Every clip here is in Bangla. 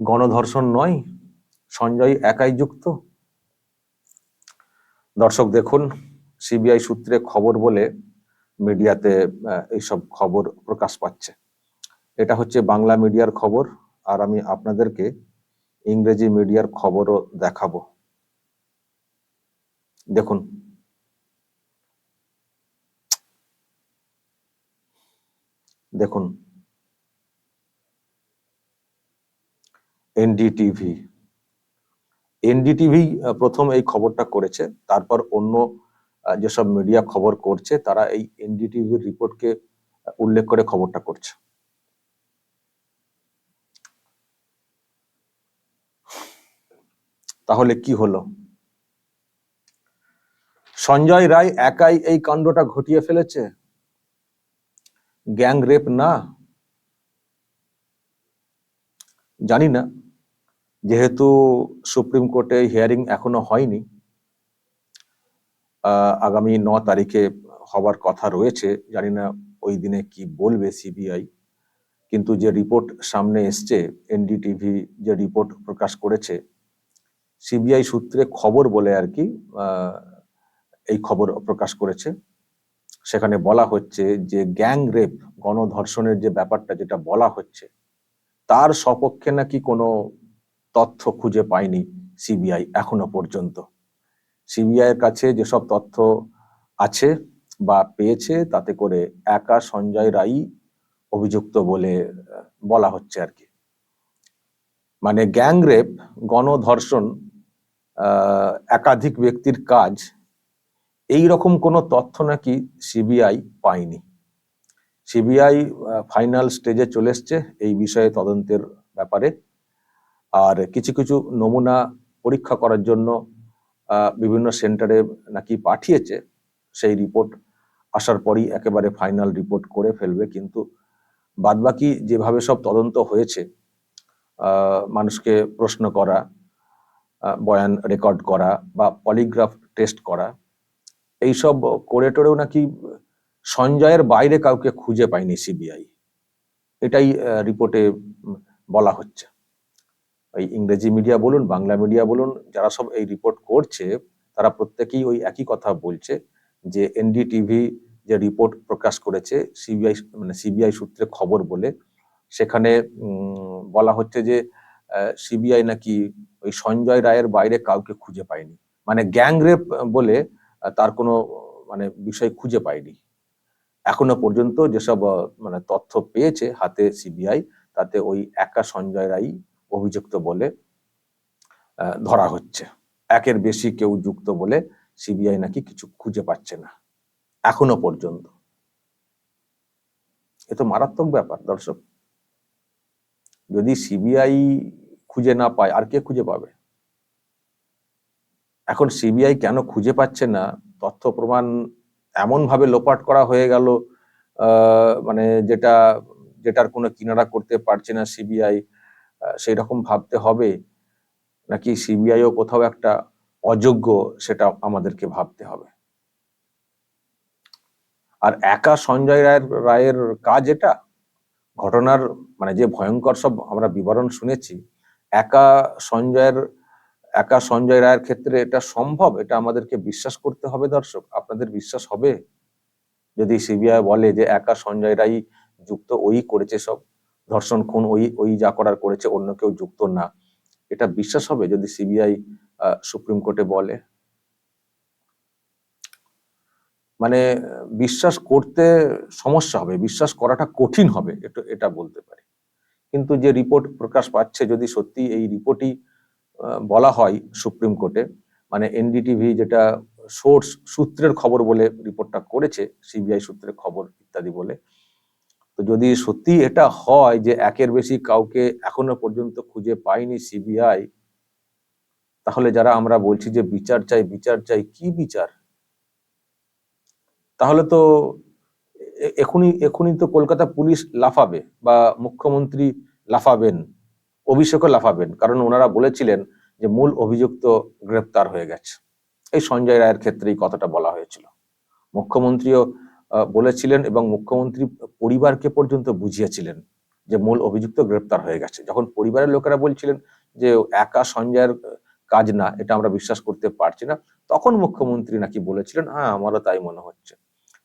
গণধর্ষণ নয়, সঞ্জয় একাই যুক্ত। দর্শক দেখুন, সিবিআই সূত্রে খবর বলে মিডিয়াতে এইসব খবর প্রকাশ পাচ্ছে। এটা হচ্ছে বাংলা মিডিয়ার খবর, আর আমি আপনাদেরকে ইংরেজি মিডিয়ার খবরও দেখাবো। দেখুন, দেখুন এনডিটিভি প্রথম এই খবরটা করেছে, তারপর অন্য যেসব মিডিয়া খবর করছে তারা এই এনডিটিভির রিপোর্টকে উল্লেখ করে খবরটা করছে। তাহলে কি হলো? সঞ্জয় রায় একাই এই কাণ্ডটা ঘটিয়ে ফেলেছে, গ্যাং রেপ না? জানি না, যেহেতু সুপ্রিম কোর্টে হিয়ারিং এখনো হয়নি, আগামী 9 তারিখে হবার কথা রয়েছে। জানি না ওই দিনে কি বলবে সিবিআই, কিন্তু যে রিপোর্ট সামনে এসছে, এনডিটিভি যে রিপোর্ট প্রকাশ করেছে, সিবিআই সূত্রে খবর বলে আর কি এই খবর প্রকাশ করেছে। সেখানে বলা হচ্ছে যে গ্যাং রেপ, গণধর্ষণের যে ব্যাপারটা যেটা বলা হচ্ছে, তার সপক্ষে নাকি কোনো তথ্য খুঁজে পায়নি সিবিআই এখনো পর্যন্ত। সিবিআই এর কাছে যেসব তথ্য আছে বা পেয়েছে, তাতে করে একা সঞ্জয় রায় অভিযুক্ত বলে বলা হচ্ছে আর কি। মানে গ্যাং রেপ, গণধর্ষণ, একাধিক ব্যক্তির কাজ, এই রকম কোনো তথ্য নাকি সিবিআই পায়নি। সিবিআই ফাইনাল স্টেজে চলে এসছে এই বিষয়ে তদন্তের ব্যাপারে, আর কিছু কিছু নমুনা পরীক্ষা করার জন্য বিভিন্ন সেন্টারে নাকি পাঠিয়েছে। সেই রিপোর্ট আসার পরই একেবারে ফাইনাল রিপোর্ট করে ফেলবে। কিন্তু বাদবাকি যেভাবে সব তদন্ত হয়েছে, মানুষকে প্রশ্ন করা, বয়ান রেকর্ড করা বা পলিগ্রাফ টেস্ট করা, এইসব করে টোরেও নাকি সঞ্জয়ের বাইরে কাউকে খুঁজে পায়নি সিবিআই। এটাই রিপোর্টে বলা হচ্ছে। ওই ইংরেজি মিডিয়া বলুন, বাংলা মিডিয়া বলুন, যারা সব এই রিপোর্ট করছে, তারা প্রত্যেকেই ওই একই কথা বলছে যে এনডিটিভি যে রিপোর্ট প্রকাশ করেছে সিবিআই সূত্রে খবর বলে, সেখানে বলা হচ্ছে যে সিবিআই নাকি ওই সঞ্জয় রায়ের বাইরে কাউকে খুঁজে পায়নি। মানে গ্যাং রেপ বলে তার কোনো বিষয় খুঁজে পায়নি এখনো পর্যন্ত। যেসব তথ্য পেয়েছে হাতে সিবিআই, তাতে ওই একা সঞ্জয় রায় অভিযুক্ত বলে ধরা হচ্ছে। একের বেশি কেউ যুক্ত বলে সিবিআই নাকি কিছু খুঁজে পাচ্ছে না এখনো পর্যন্ত। এ তো মারাত্মক ব্যাপার দর্শক। যদি সিবিআই খুঁজে না পায়, আর কে খুঁজে পাবে? এখন সিবিআই কেন খুঁজে পাচ্ছে না? তথ্য প্রমাণ এমন ভাবে লোপাট করা হয়ে গেল, যেটার কোনো কিনারা করতে পারছে না সিবিআই। সেই রকম ভাবতে হবে, নাকি সিবিআইও কোথাও একটা অযোগ্য, সেটা আমাদেরকে ভাবতে হবে। আর একা সঞ্জয় রায়ের কাজ এটা? ঘটনার যে ভয়ঙ্কর সব আমরা বিবরণ শুনেছি, একা সঞ্জয় রায়ের ক্ষেত্রে এটা সম্ভব? এটা আমাদেরকে বিশ্বাস করতে হবে দর্শক। আপনাদের বিশ্বাস হবে যদি সিবিআই বলে যে একা সঞ্জয় রায় যুক্ত, ওই করেছে সব ধর্ষণ, খুন, ওই যা করার করেছে, অন্য কেউ যুক্ত না? এটা বিশ্বাস হবে যদি সিবিআই সুপ্রিম কোর্টে বলে? বিশ্বাস করতে সমস্যা হবে, বিশ্বাস করাটা কঠিন হবে, এটা বলতে পারি। কিন্তু যে রিপোর্ট প্রকাশ পাচ্ছে, যদি সত্যি এই রিপোর্টই বলা হয় সুপ্রিম কোর্টে, এনডিটিভি যেটা সূত্রের খবর বলে রিপোর্টটা করেছে, সিবিআই সূত্রের খবর ইত্যাদি বলে, তো যদি সত্যি এটা হয় যে একের বেশি কাউকে এখনো পর্যন্ত খুঁজে পায়নি সিবিআই, তাহলে যারা আমরা বলছি যে বিচার চাই বিচার চাই, কি বিচার? তাহলে তো এখনই তো কলকাতা পুলিশ লাফাবে, বা মুখ্যমন্ত্রী লাফাবেন, অভিষেকও লাফাবেন, কারণ ওনারা বলেছিলেন যে মূল অভিযুক্ত গ্রেপ্তার হয়ে গেছে। এই সঞ্জয় রায়ের ক্ষেত্রে এই কথাটা বলা হয়েছিল, মুখ্যমন্ত্রীও বলেছিলেন, এবং মুখ্যমন্ত্রী পরিবারকে পর্যন্ত বুঝিয়েছিলেন যে মূল অভিযুক্ত গ্রেপ্তার হয়ে গেছে। যখন পরিবারের লোকেরা বলছিলেন যে একা সঞ্জয়ের কাজ না, এটা আমরা বিশ্বাস করতে পারছি না, তখন মুখ্যমন্ত্রী নাকি বলেছিলেন হ্যাঁ আমারও তাই মনে হচ্ছে।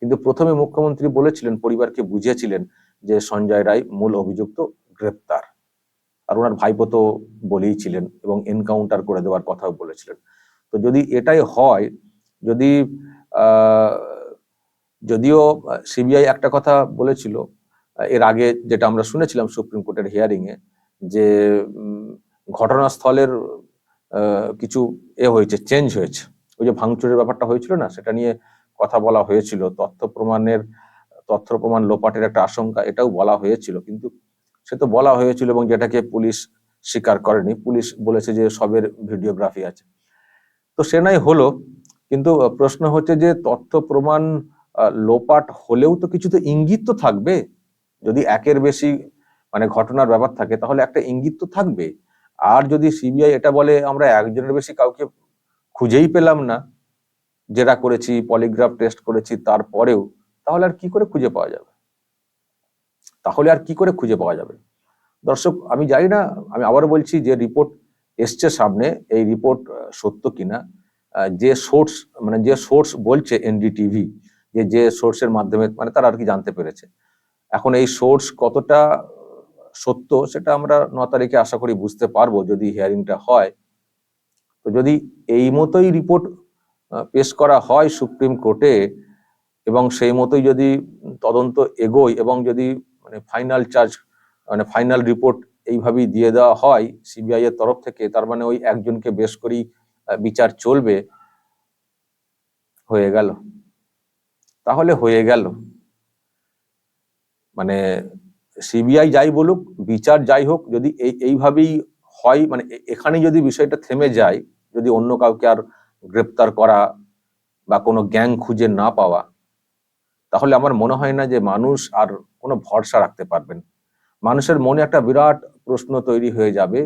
কিন্তু প্রথমে মুখ্যমন্ত্রী বলেছিলেন, পরিবারকে বুঝিয়েছিলেন যে সঞ্জয় রায় মূল অভিযুক্ত, গ্রেপ্তার। আর ওনার ভাইপো তো বলেই ছিলেন এবং এনকাউন্টার করে দেওয়ার কথাও বলেছিলেন। তো যদি এটাই হয়, যদি যদিও সিবিআই একটা কথা বলেছিল এর আগে, যেটা আমরা শুনেছিলাম সুপ্রিম কোর্টের হিয়ারিং এ, যে ঘটনাস্থলের কিছু হয়েছে, চেঞ্জ হয়েছে। ওই যে ভাঙচুরের ব্যাপারটা হয়েছিল না, সেটা নিয়ে কথা বলা হয়েছিল, তথ্য প্রমাণ লোপাটের একটা আশঙ্কা, এটাও বলা হয়েছিল। কিন্তু সে তো বলা হয়েছিল এবং যেটাকে পুলিশ স্বীকার করেনি, পুলিশ বলেছে যে সবের ভিডিওগ্রাফি আছে। তো সে নাই হলো, কিন্তু প্রশ্ন হচ্ছে যে তথ্য প্রমাণ লোপাট হলেও তো কিছু তো ইঙ্গিত তো থাকবে। যদি একের বেশি মানে ঘটনার ব্যাপার থাকে তাহলে একটা ইঙ্গিত তো থাকবে। আর যদি সিবিআই এটা বলে আমরা একজনের বেশি কাউকে খুঁজেই পেলাম না, যেটা করেছি, পলিগ্রাফ টেস্ট করেছি, তারপরেও, তাহলে আর কি করে খুঁজে পাওয়া যাবে? দর্শক, আমি জানি না, আমি আবারও বলছি, যে রিপোর্ট এসছে সামনে, এই রিপোর্ট সত্য কিনা, যে সোর্স বলছে এনডিটিভি, যে সোর্সের মাধ্যমে মানে তারা আর কি জানতে পেরেছে। এখন এই সোর্স কতটা সত্য সেটা আমরা 9 তারিখে আশা করি বুঝতে পারবো, যদি হিয়ারিংটা হয়। তো যদি এই মতোই রিপোর্ট পেশ করা হয় সুপ্রিম কোর্টে, এবং সেই মতোই যদি তদন্ত এগোয়, এবং যদি ফাইনাল রিপোর্ট এইভাবেই দিয়ে দেওয়া হয় সিবিআই এর তরফ থেকে, তার মানে ওই একজনকে বেশ করেই বিচার চলবে, তাহলে হয়ে গেল। মানে সিবিআই যাই বলুক, বিচার যাই হোক, যদি এইভাবেই হয়, মানে এখানে যদি বিষয়টা থেমে যায়, যদি অন্য কাউকে আর গ্রেপ্তার করা বা কোনো গ্যাং খুঁজে না পাওয়া, তাহলে আমার মনে হয় না যে মানুষ আর কোনো ভরসা রাখতে পারবেন। মানুষের মনে একটা বিরাট প্রশ্ন তৈরি হয়ে যাবে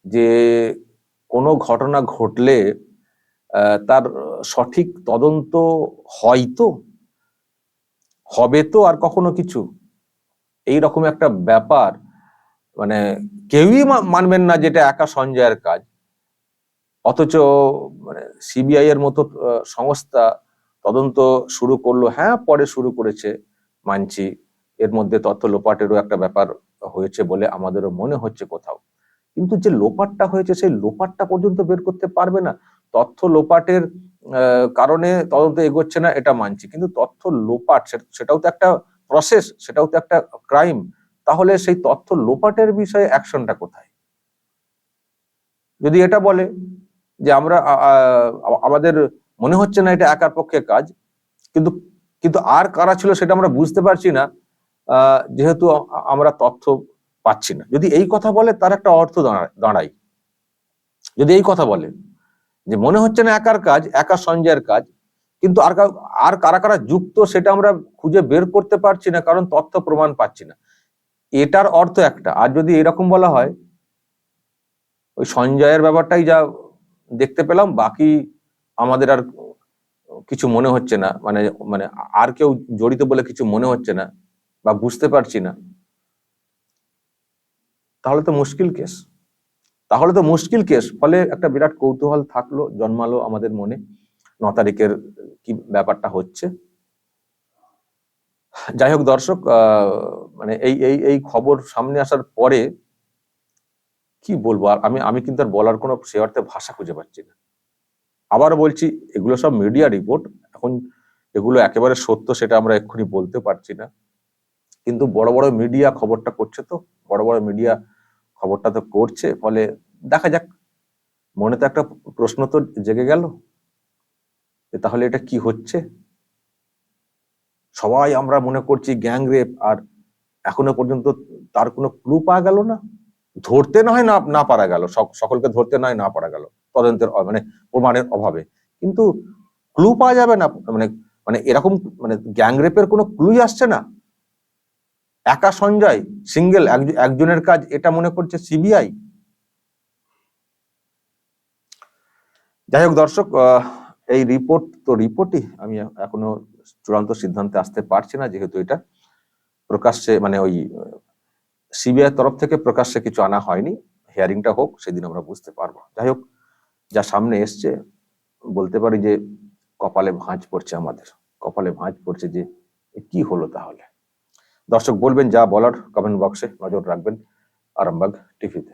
যে কোনো ঘটনা ঘটলে তার সঠিক তদন্ত হবে তো আর কখনো কিছু, এইরকম একটা ব্যাপার, মানে কেউই মানবেন না যেটা একা সঞ্জয়ের কাজ। অথচ মানে সিবিআই এর মতো সংস্থা তদন্ত শুরু করলো, হ্যাঁ পরে শুরু করেছে মানছি, এর মধ্যে তথ্য লোপাটেরও একটা ব্যাপার হয়েছে বলে আমাদেরও মনে হচ্ছে কোথাও, কিন্তু যে লোপাটটা হয়েছে সেই লোপাটটা পর্যন্ত বের করতে পারবে না। তথ্য লোপাটের কারণে তদন্ত এগোচ্ছে না এটা মানছি, কিন্তু তথ্য লোপাট সেটাও তো একটা প্রসেস, সেটাও তো একটা ক্রাইম। তাহলে সেই তথ্য লোপাটের বিষয়ে অ্যাকশনটা কোথায়? যদি এটা বলে যে আমরা আমাদের মনে হচ্ছে না এটা একার পক্ষে কাজ, কিন্তু কিন্তু আর কারা ছিল সেটা আমরা বুঝতে পারছি না, যেহেতু আমরা তথ্য পাচ্ছি না, যদি এই কথা বলে তার একটা অর্থ দাঁড়ায়। যদি এই কথা বলে যে মনে হচ্ছে না একার কাজ, একা সঞ্জয়ের কাজ, কিন্তু আর কারা কারা যুক্ত সেটা আমরা খুঁজে বের করতে পারছি না, কারণ তথ্য প্রমাণ পাচ্ছি না, এটার অর্থ একটা। আর যদি এরকম বলা হয় ওই সঞ্জয়ের ব্যাপারটাই যা দেখতে পেলাম, বাকি আমাদের আর কিছু মনে হচ্ছে না, মানে মানে আর কেউ জড়িত বলে কিছু মনে হচ্ছে না বা বুঝতে পারছি না, তাহলে তো মুশকিল কেস। ফলে একটা বিরাট কৌতূহল জন্মালো আমাদের মনে, 9 তারিখের কি ব্যাপারটা হচ্ছে। যাই হোক দর্শক, মানে এই খবর সামনে আসার পরে কি বলবো, আর আমি কিন্তু আর বলার কোনো সে অর্থে ভাষা খুঁজে পাচ্ছি না। আবার বলছি, এগুলো সব মিডিয়া রিপোর্ট, এখন এগুলো একেবারে সত্য সেটা আমরা এক্ষুনি বলতে পারছি না, কিন্তু বড় বড় মিডিয়া খবরটা করছে, তো বড় বড় মিডিয়া খবরটা তো করছে, ফলে দেখা যাক। মনে তো একটা প্রশ্ন তো জেগে গেল, তাহলে এটা কি হচ্ছে? সবাই আমরা মনে করছি গ্যাং রেপ, আর এখনো পর্যন্ত তার কোনো ক্লু পাওয়া গেল না, ধরতে না হয় না পারা গেল, সকলকে ধরতে নয় না পারা গেল তদন্তের মানে প্রমাণের অভাবে, কিন্তু ক্লু পাওয়া যাবে না, মানে মানে এরকম মানে গ্যাং রেপের কোনো ক্লুই আসছে না। একা সঞ্জয় সিঙ্গেল একজনের কাজ, এটা মনে করছে সিবিআই। যাই হোক দর্শক, এই রিপোর্টই আমি এখনো চূড়ান্ত সিদ্ধান্তে আসতে পারছি না, যেহেতু এটা প্রকাশ্যে মানে ওই সিবিআই তরফ থেকে প্রকাশ্যে কিছু আনা হয়নি, হিয়ারিংটা হোক, সেদিন আমরা বুঝতে পারবো। যাই হোক, যা সামনে এসছে, বলতে পারি যে কপালে ভাঁজ পড়ছে, আমাদের কপালে ভাঁজ পড়ছে যে এ কি হলো তাহলে। দর্শক বলবেন যা বলার কমেন্ট বক্সে, নজর রাখবেন আরামবাগ টিভিতে।